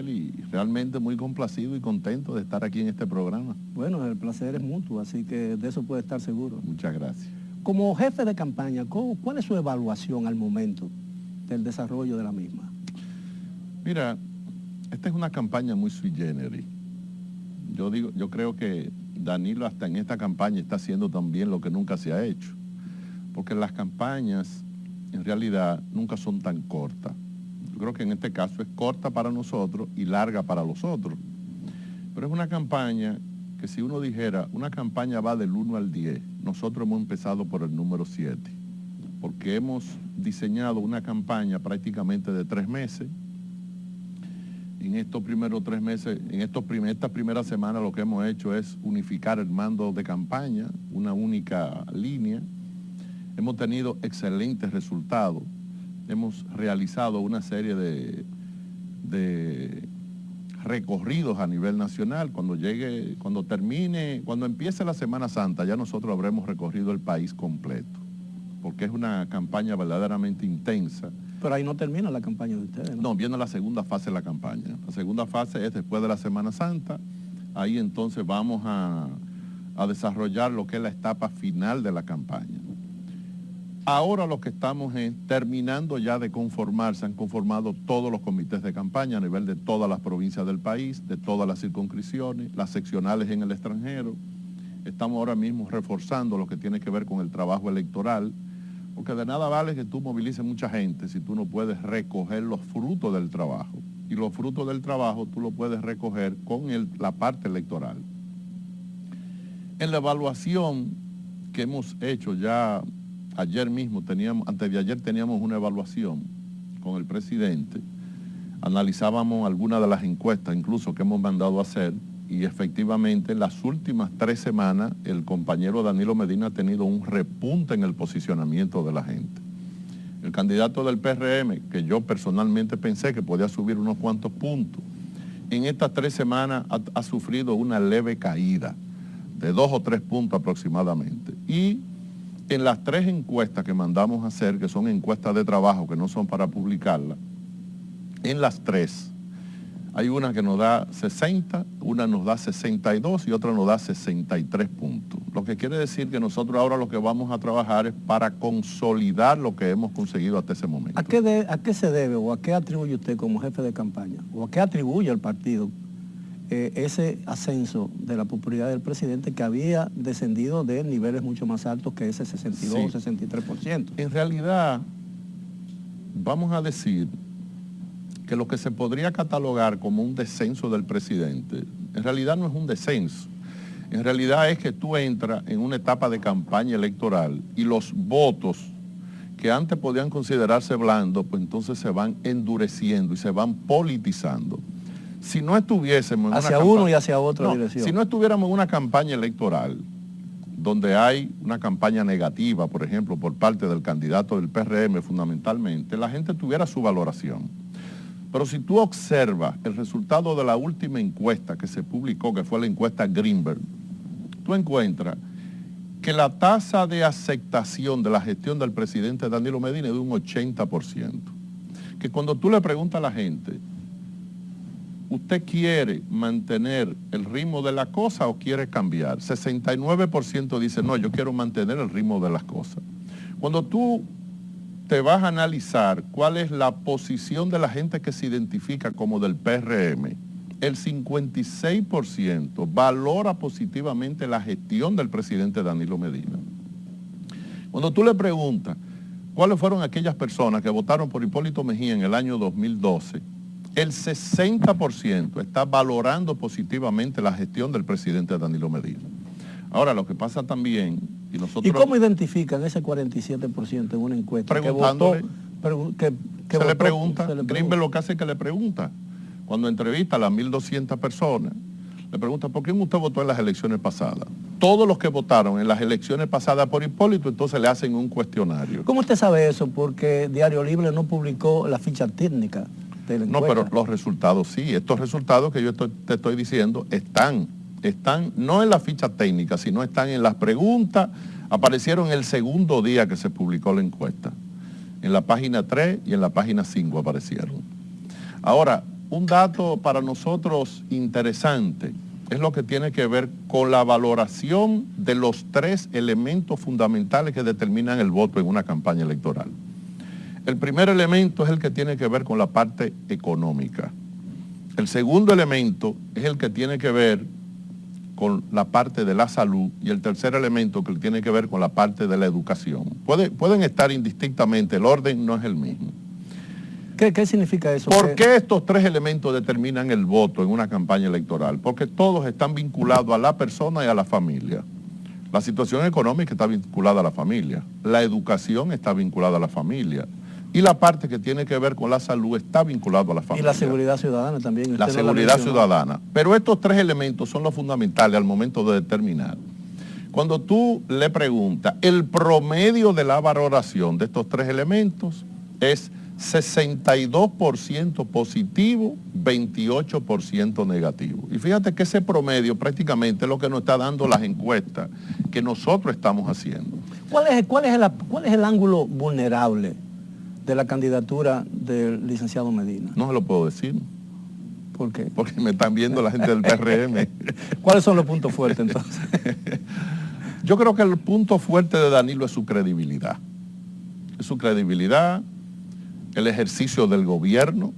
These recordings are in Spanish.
Leonel, y realmente muy complacido y contento de estar aquí en este programa. Bueno, el placer es mutuo, así que de eso puede estar seguro. Muchas gracias. Como jefe de campaña, ¿cuál es su evaluación al momento del desarrollo de la misma? Mira, esta es una campaña muy sui generis. Yo creo que Danilo hasta en esta campaña está haciendo también lo que nunca se ha hecho, porque las campañas en realidad nunca son tan cortas. Yo creo que en este caso es corta para nosotros y larga para los otros. Pero es una campaña que, si uno dijera, una campaña va del 1 al 10, nosotros hemos empezado por el número 7, porque hemos diseñado una campaña prácticamente de 3 meses. En estos primeros 3 meses, esta primera semana, lo que hemos hecho es unificar el mando de campaña, una única línea. Hemos tenido excelentes resultados. Hemos realizado una serie de recorridos a nivel nacional. Cuando empiece la Semana Santa, ya nosotros habremos recorrido el país completo, porque es una campaña verdaderamente intensa. Pero ahí no termina la campaña de ustedes, ¿no? No, viene la segunda fase de la campaña. La segunda fase es después de la Semana Santa. Ahí entonces vamos a desarrollar lo que es la etapa final de la campaña. Ahora lo que estamos es terminando ya de conformar, se han conformado todos los comités de campaña a nivel de todas las provincias del país, de todas las circunscripciones, las seccionales en el extranjero. Estamos ahora mismo reforzando lo que tiene que ver con el trabajo electoral, porque de nada vale que tú movilices mucha gente si tú no puedes recoger los frutos del trabajo. Y los frutos del trabajo tú los puedes recoger con la parte electoral. En la evaluación que hemos hecho ya, antes de ayer teníamos una evaluación con el presidente, analizábamos algunas de las encuestas incluso que hemos mandado a hacer, y efectivamente en las últimas 3 semanas el compañero Danilo Medina ha tenido un repunte en el posicionamiento de la gente. El candidato del PRM, que yo personalmente pensé que podía subir unos cuantos puntos, en estas 3 semanas ha sufrido una leve caída de 2 o 3 puntos aproximadamente. Y en las 3 encuestas que mandamos a hacer, que son encuestas de trabajo, que no son para publicarlas, en las 3 hay una que nos da 60, una nos da 62 y otra nos da 63 puntos. Lo que quiere decir que nosotros ahora lo que vamos a trabajar es para consolidar lo que hemos conseguido hasta ese momento. ¿A qué se debe o a qué atribuye usted como jefe de campaña o a qué atribuye al partido ese ascenso de la popularidad del presidente, que había descendido de niveles mucho más altos que ese 62 o 63%? En realidad, vamos a decir que lo que se podría catalogar como un descenso del presidente, en realidad no es un descenso. En realidad es que tú entras en una etapa de campaña electoral y los votos que antes podían considerarse blandos, pues entonces se van endureciendo y se van politizando. Si no estuviésemos en hacia uno y hacia otra dirección. Si no estuviéramos en una campaña electoral donde hay una campaña negativa, por ejemplo, por parte del candidato del PRM fundamentalmente, la gente tuviera su valoración. Pero si tú observas el resultado de la última encuesta que se publicó, que fue la encuesta Greenberg, tú encuentras que la tasa de aceptación de la gestión del presidente Danilo Medina es de un 80%. Que cuando tú le preguntas a la gente, ¿usted quiere mantener el ritmo de la cosa o quiere cambiar? 69% dice, no, yo quiero mantener el ritmo de las cosas. Cuando tú te vas a analizar cuál es la posición de la gente que se identifica como del PRM, el 56% valora positivamente la gestión del presidente Danilo Medina. Cuando tú le preguntas cuáles fueron aquellas personas que votaron por Hipólito Mejía en el año 2012, el 60% está valorando positivamente la gestión del presidente Danilo Medina. Ahora, lo que pasa también, y nosotros... ¿Y cómo identifican ese 47% en una encuesta? Preguntándole. Se le pregunta. Greenberg lo que hace es que le pregunta. Cuando entrevista a las 1.200 personas, le pregunta, ¿por quién usted votó en las elecciones pasadas? Todos los que votaron en las elecciones pasadas por Hipólito, entonces le hacen un cuestionario. ¿Cómo usted sabe eso? Porque Diario Libre no publicó la ficha técnica de la encuesta. No, pero los resultados sí. Estos resultados que yo te estoy diciendo están no en la ficha técnica, sino están en las preguntas. Aparecieron el segundo día que se publicó la encuesta. En la página 3 y en la página 5 aparecieron. Ahora, un dato para nosotros interesante es lo que tiene que ver con la valoración de los 3 elementos fundamentales que determinan el voto en una campaña electoral. El primer elemento es el que tiene que ver con la parte económica. El segundo elemento es el que tiene que ver con la parte de la salud y el tercer elemento que tiene que ver con la parte de la educación. Pueden estar indistintamente, el orden no es el mismo. ¿Qué significa eso? ¿Por qué estos 3 elementos determinan el voto en una campaña electoral? Porque todos están vinculados a la persona y a la familia. La situación económica está vinculada a la familia, la educación está vinculada a la familia y la parte que tiene que ver con la salud está vinculada a la familia. Y la seguridad ciudadana también. La seguridad ciudadana. Pero estos 3 elementos son los fundamentales al momento de determinar. Cuando tú le preguntas, el promedio de la valoración de estos 3 elementos es 62% positivo, 28% negativo. Y fíjate que ese promedio prácticamente es lo que nos está dando las encuestas que nosotros estamos haciendo. ¿Cuál es el ángulo vulnerable de la candidatura del licenciado Medina? No se lo puedo decir. ¿Por qué? Porque me están viendo la gente del PRM. ¿Cuáles son los puntos fuertes entonces? Yo creo que el punto fuerte de Danilo es su credibilidad. Es su credibilidad, el ejercicio del gobierno,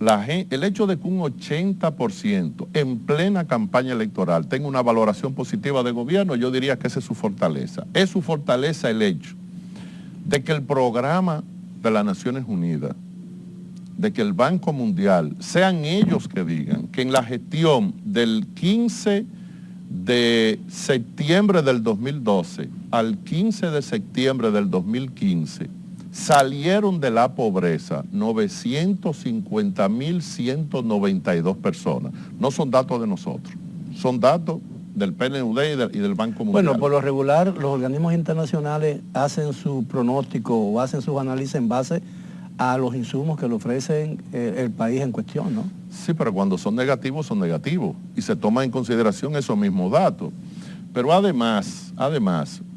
el hecho de que un 80% en plena campaña electoral tenga una valoración positiva de gobierno, yo diría que esa es su fortaleza. Es su fortaleza el hecho de que el programa de las Naciones Unidas, de que el Banco Mundial, sean ellos que digan que en la gestión del 15 de septiembre del 2012 al 15 de septiembre del 2015, salieron de la pobreza 950.192 personas. No son datos de nosotros, son datos del PNUD y del Banco Mundial. Bueno, por lo regular, los organismos internacionales hacen su pronóstico o hacen sus análisis en base a los insumos que le ofrecen el país en cuestión, ¿no? Sí, pero cuando son negativos y se toman en consideración esos mismos datos. Pero además,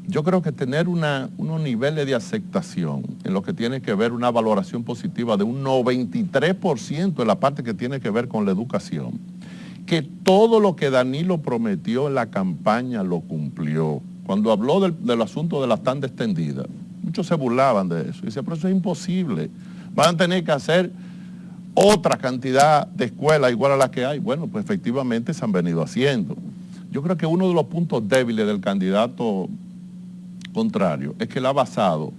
yo creo que tener unos niveles de aceptación en lo que tiene que ver una valoración positiva de un 93% en la parte que tiene que ver con la educación, que todo lo que Danilo prometió en la campaña lo cumplió. Cuando habló del asunto de la tanda extendida, muchos se burlaban de eso. Y decían, pero eso es imposible. Van a tener que hacer otra cantidad de escuelas igual a las que hay. Bueno, pues efectivamente se han venido haciendo. Yo creo que uno de los puntos débiles del candidato contrario es que él ha basado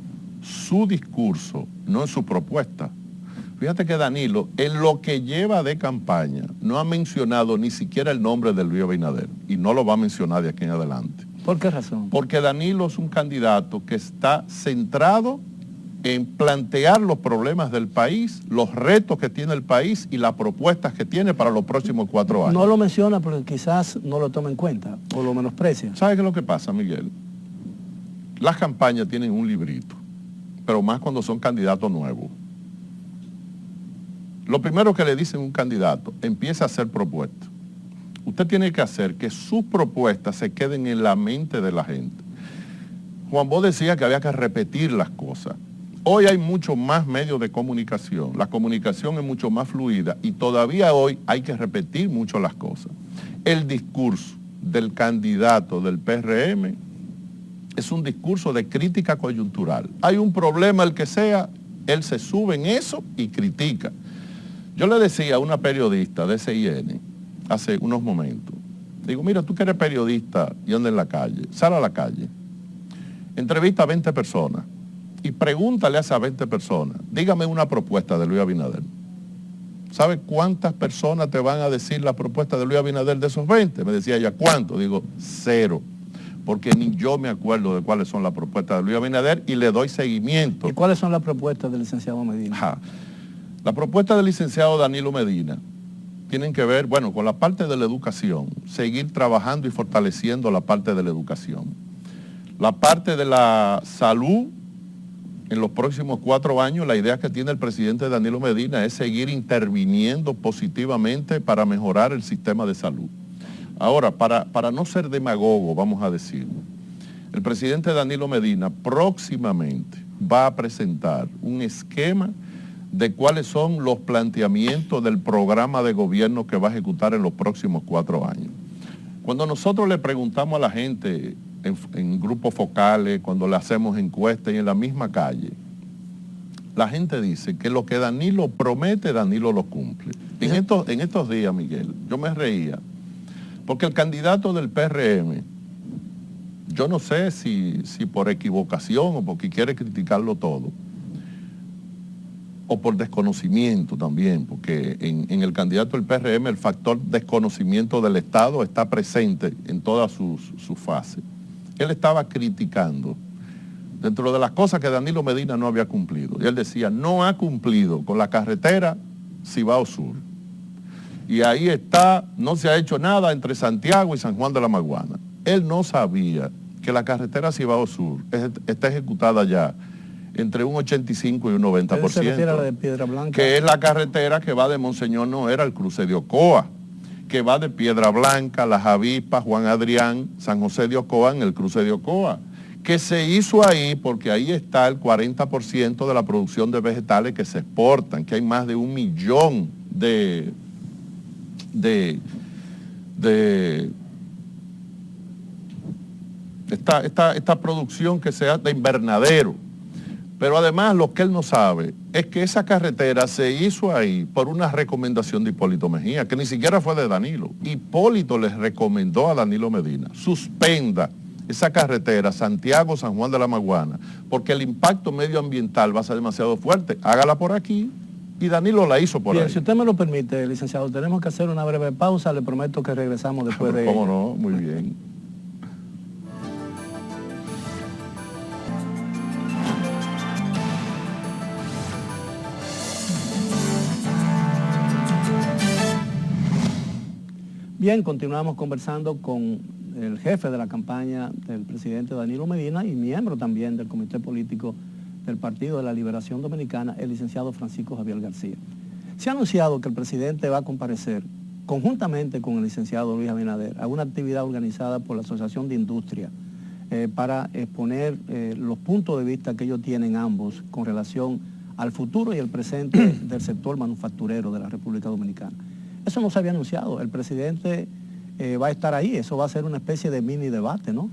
su discurso, no en su propuesta. Fíjate que Danilo, en lo que lleva de campaña, no ha mencionado ni siquiera el nombre de Luis Abinader y no lo va a mencionar de aquí en adelante. ¿Por qué razón? Porque Danilo es un candidato que está centrado en plantear los problemas del país, los retos que tiene el país y las propuestas que tiene para los próximos 4 años. No lo menciona porque quizás no lo toma en cuenta o lo menosprecia. ¿Sabe qué es lo que pasa, Miguel? Las campañas tienen un librito, pero más cuando son candidatos nuevos. Lo primero que le dicen a un candidato, empieza a hacer propuestas. Usted tiene que hacer que sus propuestas se queden en la mente de la gente. Juan Bosch decía que había que repetir las cosas. Hoy hay mucho más medios de comunicación, la comunicación es mucho más fluida y todavía hoy hay que repetir mucho las cosas. El discurso del candidato del PRM es un discurso de crítica coyuntural. Hay un problema, el que sea, él se sube en eso y critica. Yo le decía a una periodista de CIN hace unos momentos, digo, mira, tú que eres periodista y andas en la calle, sal a la calle, entrevista a 20 personas y pregúntale a esas 20 personas, dígame una propuesta de Luis Abinader. ¿Sabe cuántas personas te van a decir la propuesta de Luis Abinader de esos 20? Me decía ella, ¿cuánto? Digo, 0. Porque ni yo me acuerdo de cuáles son las propuestas de Luis Abinader y le doy seguimiento. ¿Y cuáles son las propuestas del licenciado Medina? Ajá. La propuesta del licenciado Danilo Medina tienen que ver, bueno, con la parte de la educación, seguir trabajando y fortaleciendo la parte de la educación. La parte de la salud, en los próximos 4 años, la idea que tiene el presidente Danilo Medina es seguir interviniendo positivamente para mejorar el sistema de salud. Ahora, para no ser demagogo, vamos a decir, el presidente Danilo Medina próximamente va a presentar un esquema de cuáles son los planteamientos del programa de gobierno que va a ejecutar en los próximos 4 años. Cuando nosotros le preguntamos a la gente en grupos focales, cuando le hacemos encuestas y en la misma calle, la gente dice que lo que Danilo promete, Danilo lo cumple. En estos días, Miguel, yo me reía, porque el candidato del PRM, yo no sé si por equivocación o porque quiere criticarlo todo, o por desconocimiento también, porque en el candidato del PRM el factor desconocimiento del Estado está presente en todas sus fases. Él estaba criticando, dentro de las cosas que Danilo Medina no había cumplido, y él decía, no ha cumplido con la carretera Cibao Sur. Y ahí está, no se ha hecho nada entre Santiago y San Juan de la Maguana. Él no sabía que la carretera Cibao Sur está ejecutada ya entre un 85 y un 90%, se refiere a la de Piedra Blanca, que es la carretera que va de Monseñor Noera al cruce de Ocoa, que va de Piedra Blanca, Las Avispas, Juan Adrián, San José de Ocoa en el cruce de Ocoa, que se hizo ahí porque ahí está el 40% de la producción de vegetales que se exportan, que hay más de 1 millón esta producción que sea de invernadero. Pero además lo que él no sabe es que esa carretera se hizo ahí por una recomendación de Hipólito Mejía, que ni siquiera fue de Danilo. Hipólito les recomendó a Danilo Medina, suspenda esa carretera Santiago-San Juan de la Maguana, porque el impacto medioambiental va a ser demasiado fuerte. Hágala por aquí. Y Danilo la hizo por ahí. Si usted me lo permite, licenciado, tenemos que hacer una breve pausa. Le prometo que regresamos después de ¿Cómo no? Muy bien. Bien, continuamos conversando con el jefe de la campaña del presidente Danilo Medina y miembro también del Comité Político del Partido de la Liberación Dominicana, el licenciado Francisco Javier García. Se ha anunciado que el presidente va a comparecer conjuntamente con el licenciado Luis Abinader a una actividad organizada por la Asociación de Industria para exponer los puntos de vista que ellos tienen ambos con relación al futuro y el presente del sector manufacturero de la República Dominicana. Eso no se había anunciado, el presidente va a estar ahí, eso va a ser una especie de mini debate, ¿no?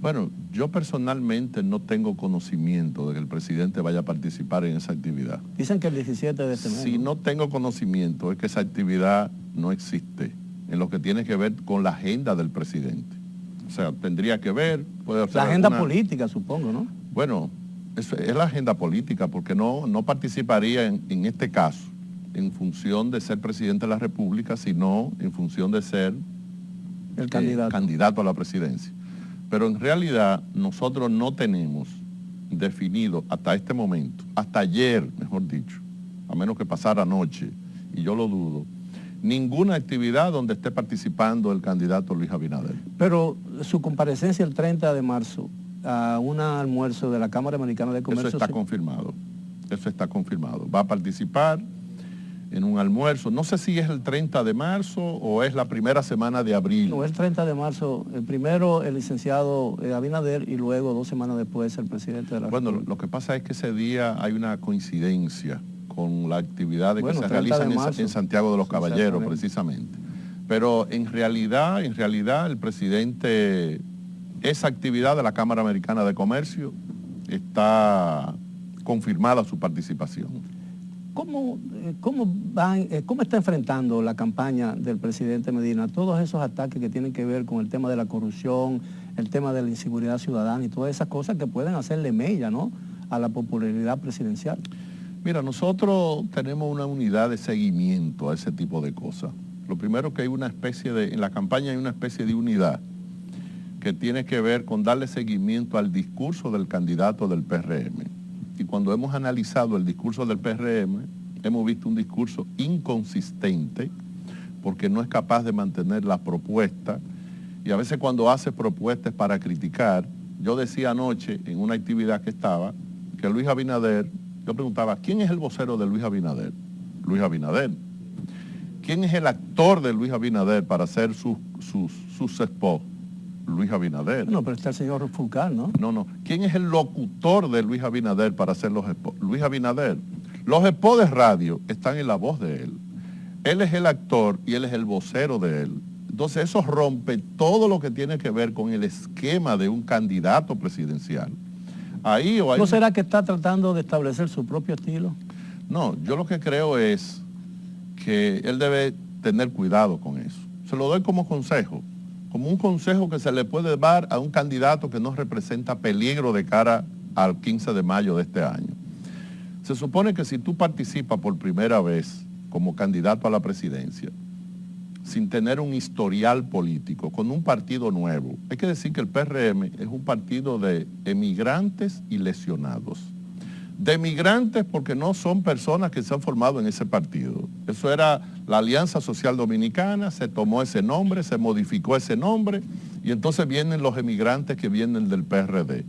Bueno, yo personalmente no tengo conocimiento de que el presidente vaya a participar en esa actividad. Dicen que el 17 de este mes. Si no tengo conocimiento es que esa actividad no existe en lo que tiene que ver con la agenda del presidente. O sea, tendría que ver... puede ser la agenda política, supongo, ¿no? Bueno, es la agenda política porque no participaría en este caso en función de ser presidente de la República, sino en función de ser el candidato a la presidencia. Pero en realidad nosotros no tenemos definido hasta este momento, hasta ayer, mejor dicho, a menos que pasara anoche, y yo lo dudo, ninguna actividad donde esté participando el candidato Luis Abinader. Pero su comparecencia el 30 de marzo a un almuerzo de la Cámara Americana de Comercio... Eso está confirmado, eso está confirmado. Va a participar en un almuerzo, no sé si es el 30 de marzo o es la primera semana de abril. No, es el 30 de marzo, el primero el licenciado Abinader y luego 2 semanas después el presidente de la República. Bueno, lo que pasa es que ese día hay una coincidencia con la actividad que se realiza en Santiago de los Caballeros, precisamente. Pero en realidad el presidente, esa actividad de la Cámara Americana de está confirmada su participación. ¿Cómo está enfrentando la campaña del presidente Medina todos esos ataques que tienen que ver con el tema de la corrupción, el tema de la inseguridad ciudadana y todas esas cosas que pueden hacerle mella, ¿no?, a la popularidad presidencial? Mira, nosotros tenemos una unidad de seguimiento a ese tipo de cosas. Lo primero que hay en la campaña hay una especie de unidad que tiene que ver con darle seguimiento al discurso del candidato del PRM. Y cuando hemos analizado el discurso del PRM, hemos visto un discurso inconsistente porque no es capaz de mantener las propuestas y a veces cuando hace propuestas para criticar, yo decía anoche en una actividad que estaba, que Luis Abinader, yo preguntaba, ¿quién es el vocero de Luis Abinader? Luis Abinader. ¿Quién es el actor de Luis Abinader para hacer sus spots? Luis Abinader. No, pero está el señor Fulcar, ¿no? No. ¿Quién es el locutor de Luis Abinader para hacer los spots? Luis Abinader. Los spots de radio están en la voz de él. Él es el actor y él es el vocero de él. Entonces eso rompe todo lo que tiene que ver con el esquema de un candidato presidencial. ¿No será que está tratando de establecer su propio estilo? No, yo lo que creo es que él debe tener cuidado con eso. Se lo doy como consejo, como un consejo que se le puede dar a un candidato que no representa peligro de cara al 15 de mayo de este año. Se supone que si tú participas por primera vez como candidato a la presidencia, sin tener un historial político, con un partido nuevo, hay que decir que el PRM es un partido de emigrantes y lesionados. De migrantes porque no son personas que se han formado en ese partido. Eso era la Alianza Social Dominicana, se tomó ese nombre, se modificó ese nombre y entonces vienen los emigrantes que vienen del PRD.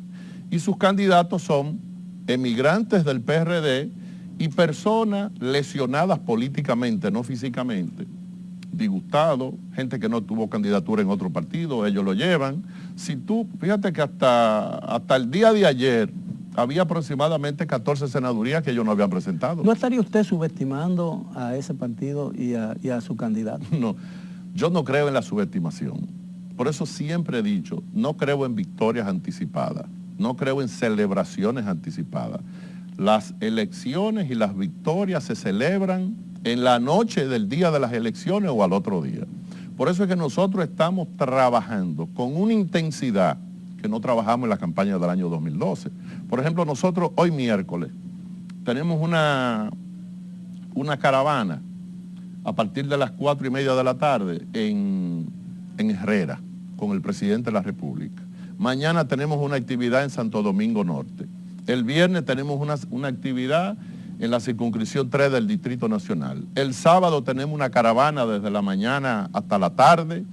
Y sus candidatos son emigrantes del PRD y personas lesionadas políticamente, no físicamente, disgustados, gente que no tuvo candidatura en otro partido, ellos lo llevan. Si tú, fíjate que hasta el día de ayer, había aproximadamente 14 senadurías que ellos no habían presentado. ¿No estaría usted subestimando a ese partido y a su candidato? No, yo no creo en la subestimación. Por eso siempre he dicho, no creo en victorias anticipadas, no creo en celebraciones anticipadas. Las elecciones y las victorias se celebran en la noche del día de las elecciones o al otro día. Por eso es que nosotros estamos trabajando con una intensidad que no trabajamos en la campaña del año 2012. Por ejemplo, nosotros hoy miércoles tenemos una caravana a partir de las 4:30 de la tarde en Herrera con el presidente de la República. Mañana tenemos una actividad en Santo Domingo Norte. El viernes tenemos una actividad en la circunscripción 3 del Distrito Nacional. El sábado tenemos una caravana desde la mañana hasta la tarde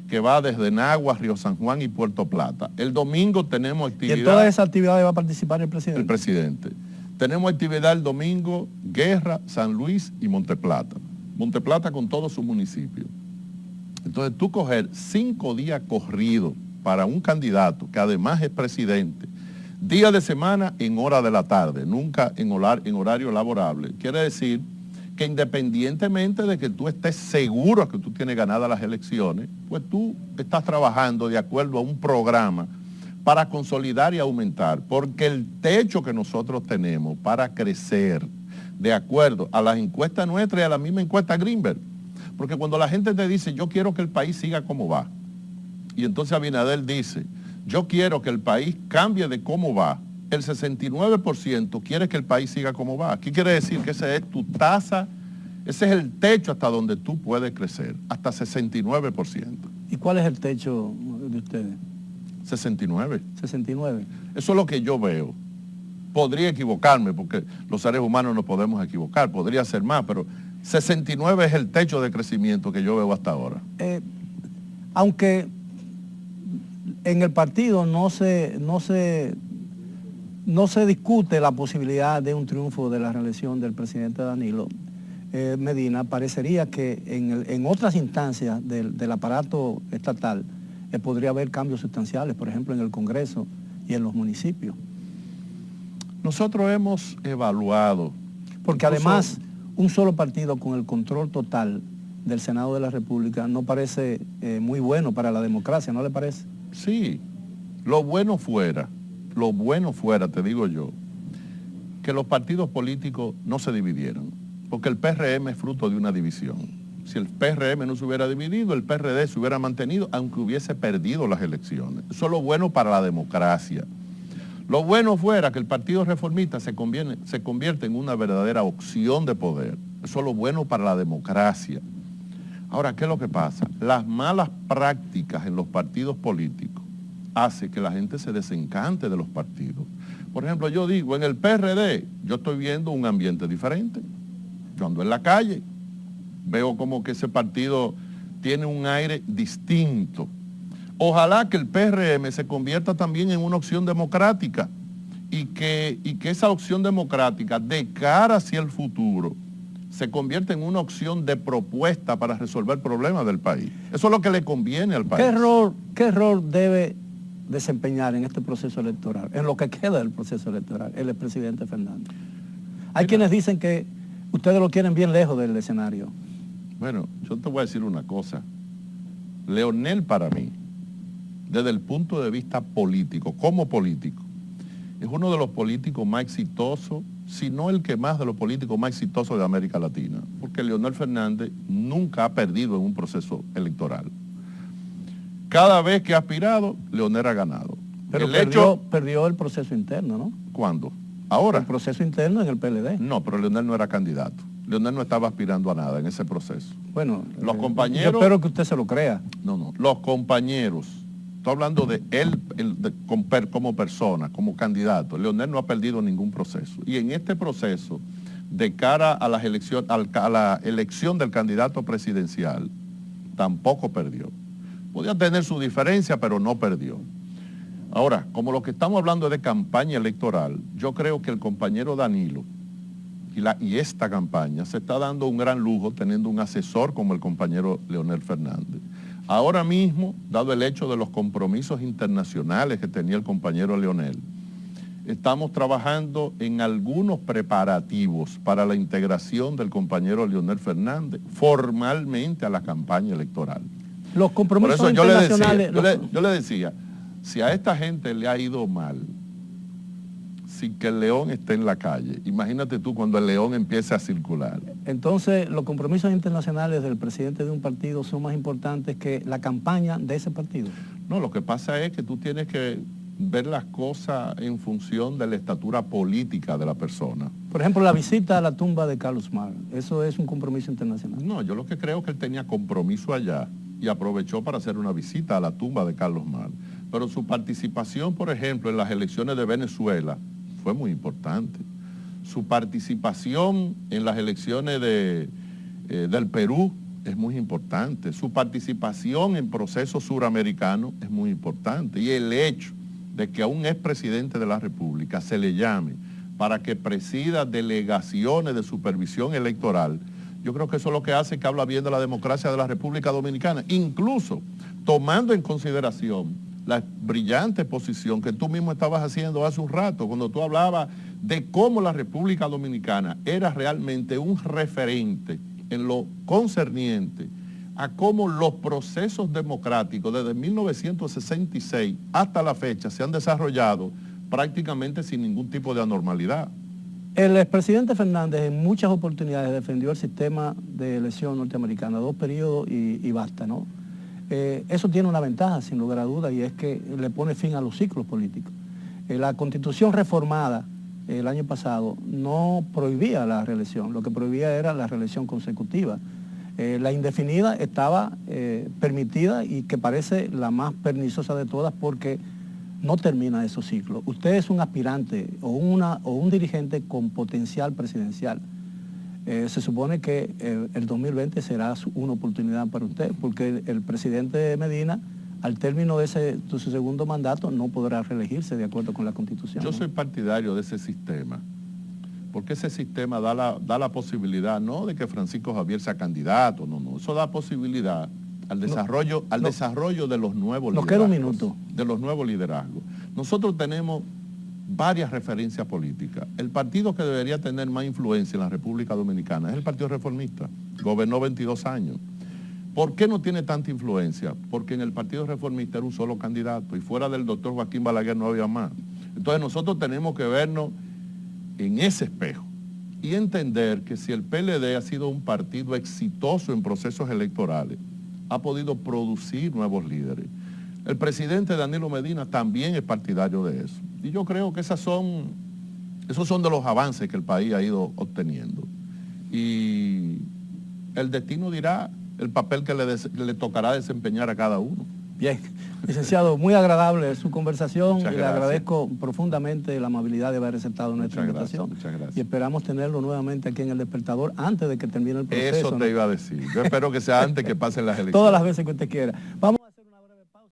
que va desde Nagua, Río San Juan y Puerto Plata. El domingo tenemos actividad... ¿Y en todas esas actividades va a participar el presidente? El presidente. Tenemos actividad el domingo, Guerra, San Luis y Monteplata. Monteplata con todos sus municipios. Entonces tú coger 5 días corridos para un candidato que además es presidente, día de semana en hora de la tarde, nunca en horario laborable, quiere decir que independientemente de que tú estés seguro que tú tienes ganadas las elecciones, pues tú estás trabajando de acuerdo a un programa para consolidar y aumentar, porque el techo que nosotros tenemos para crecer, de acuerdo a las encuestas nuestras y a la misma encuesta Greenberg, porque cuando la gente te dice, yo quiero que el país siga como va, y entonces Abinader dice, yo quiero que el país cambie de cómo va, el 69% quiere que el país siga como va. ¿Qué quiere decir? Que esa es tu tasa, ese es el techo hasta donde tú puedes crecer, hasta 69%. ¿Y cuál es el techo de ustedes? 69. 69. Eso es lo que yo veo. Podría equivocarme, porque los seres humanos nos podemos equivocar, podría ser más, pero 69 es el techo de crecimiento que yo veo hasta ahora. Aunque en el partido no se discute la posibilidad de un triunfo de la reelección del presidente Danilo Medina, parecería que en otras instancias del aparato estatal podría haber cambios sustanciales, por ejemplo en el Congreso y en los municipios. Nosotros hemos evaluado. Porque además un solo partido con el control total del Senado de la República no parece muy bueno para la democracia, ¿no le parece? Sí, lo bueno fuera, te digo yo, que los partidos políticos no se dividieran, porque el PRM es fruto de una división. Si el PRM no se hubiera dividido, el PRD se hubiera mantenido, aunque hubiese perdido las elecciones. Eso es lo bueno para la democracia. Lo bueno fuera que el Partido Reformista se convierte en una verdadera opción de poder. Eso es lo bueno para la democracia. Ahora, ¿qué es lo que pasa? Las malas prácticas en los partidos políticos hace que la gente se desencante de los partidos. Por ejemplo, yo digo, en el PRD, yo estoy viendo un ambiente diferente. Yo ando en la calle, veo como que ese partido tiene un aire distinto. Ojalá que el PRM se convierta también en una opción democrática y que esa opción democrática de cara hacia el futuro se convierta en una opción de propuesta para resolver problemas del país. Eso es lo que le conviene al país. ¿Qué rol debe desempeñar en este proceso electoral, en lo que queda del proceso electoral, el expresidente Fernández? Hay quienes dicen que ustedes lo quieren bien lejos del escenario. Bueno, yo te voy a decir una cosa. Leonel, para mí, desde el punto de vista político, como político, es uno de los políticos más exitosos, si no el que más de los políticos más exitosos de América Latina, porque Leonel Fernández nunca ha perdido en un proceso electoral. Cada vez que ha aspirado, Leonel ha ganado. Pero perdió el proceso interno, ¿no? ¿Cuándo? Ahora. El proceso interno en el PLD. No, pero Leonel no era candidato. Leonel no estaba aspirando a nada en ese proceso. Bueno, los compañeros... Yo espero que usted se lo crea. No, los compañeros, estoy hablando de él como persona, como candidato. Leonel no ha perdido ningún proceso. Y en este proceso, de cara a la elección del candidato presidencial, tampoco perdió. Podía tener su diferencia, pero no perdió. Ahora, como lo que estamos hablando es de campaña electoral, yo creo que el compañero Danilo y esta campaña se está dando un gran lujo teniendo un asesor como el compañero Leonel Fernández. Ahora mismo, dado el hecho de los compromisos internacionales que tenía el compañero Leonel, estamos trabajando en algunos preparativos para la integración del compañero Leonel Fernández formalmente a la campaña electoral. Los compromisos Por eso internacionales... yo le decía, si a esta gente le ha ido mal, sin que el león esté en la calle, imagínate tú cuando el león empiece a circular. Entonces, los compromisos internacionales del presidente de un partido son más importantes que la campaña de ese partido. No, lo que pasa es que tú tienes que ver las cosas en función de la estatura política de la persona. Por ejemplo, la visita a la tumba de Carlos Marx, ¿eso es un compromiso internacional? No, yo lo que creo es que él tenía compromiso allá y aprovechó para hacer una visita a la tumba de Carlos Marx. Pero su participación, por ejemplo, en las elecciones de Venezuela fue muy importante. Su participación en las elecciones del Perú es muy importante. Su participación en procesos suramericanos es muy importante. Y el hecho de que a un expresidente de la República se le llame para que presida delegaciones de supervisión electoral, yo creo que eso es lo que hace que habla bien de la democracia de la República Dominicana, incluso tomando en consideración la brillante posición que tú mismo estabas haciendo hace un rato, cuando tú hablabas de cómo la República Dominicana era realmente un referente en lo concerniente a cómo los procesos democráticos desde 1966 hasta la fecha se han desarrollado prácticamente sin ningún tipo de anormalidad. El expresidente Fernández en muchas oportunidades defendió el sistema de elección norteamericana, 2 periodos y basta, ¿no? Eso tiene una ventaja, sin lugar a dudas, y es que le pone fin a los ciclos políticos. La Constitución reformada el año pasado no prohibía la reelección, lo que prohibía era la reelección consecutiva. La indefinida estaba permitida y que parece la más perniciosa de todas porque no termina esos ciclos. Usted es un aspirante o un dirigente con potencial presidencial. Se supone que el 2020 será una oportunidad para usted, porque el presidente Medina, al término de su segundo mandato, no podrá reelegirse de acuerdo con la Constitución. Yo soy partidario de ese sistema, porque ese sistema da la posibilidad, no de que Francisco Javier sea candidato, no, eso da posibilidad al desarrollo de los nuevos liderazgos. Nos queda un minuto. De los nuevos liderazgos. Nosotros tenemos varias referencias políticas. El partido que debería tener más influencia en la República Dominicana es el Partido Reformista. Gobernó 22 años. ¿Por qué no tiene tanta influencia? Porque en el Partido Reformista era un solo candidato y fuera del doctor Joaquín Balaguer no había más. Entonces nosotros tenemos que vernos en ese espejo y entender que si el PLD ha sido un partido exitoso en procesos electorales, ha podido producir nuevos líderes. El presidente Danilo Medina también es partidario de eso. Y yo creo que esos son de los avances que el país ha ido obteniendo. Y el destino dirá el papel que le tocará desempeñar a cada uno. Bien, licenciado, muy agradable su conversación. Muchas y gracias. Le agradezco profundamente la amabilidad de haber aceptado nuestra invitación. Muchas gracias. Y esperamos tenerlo nuevamente aquí en El Despertador antes de que termine el proceso. Eso te iba a decir. Yo espero que sea antes que pasen las elecciones. Todas las veces que usted quiera. Vamos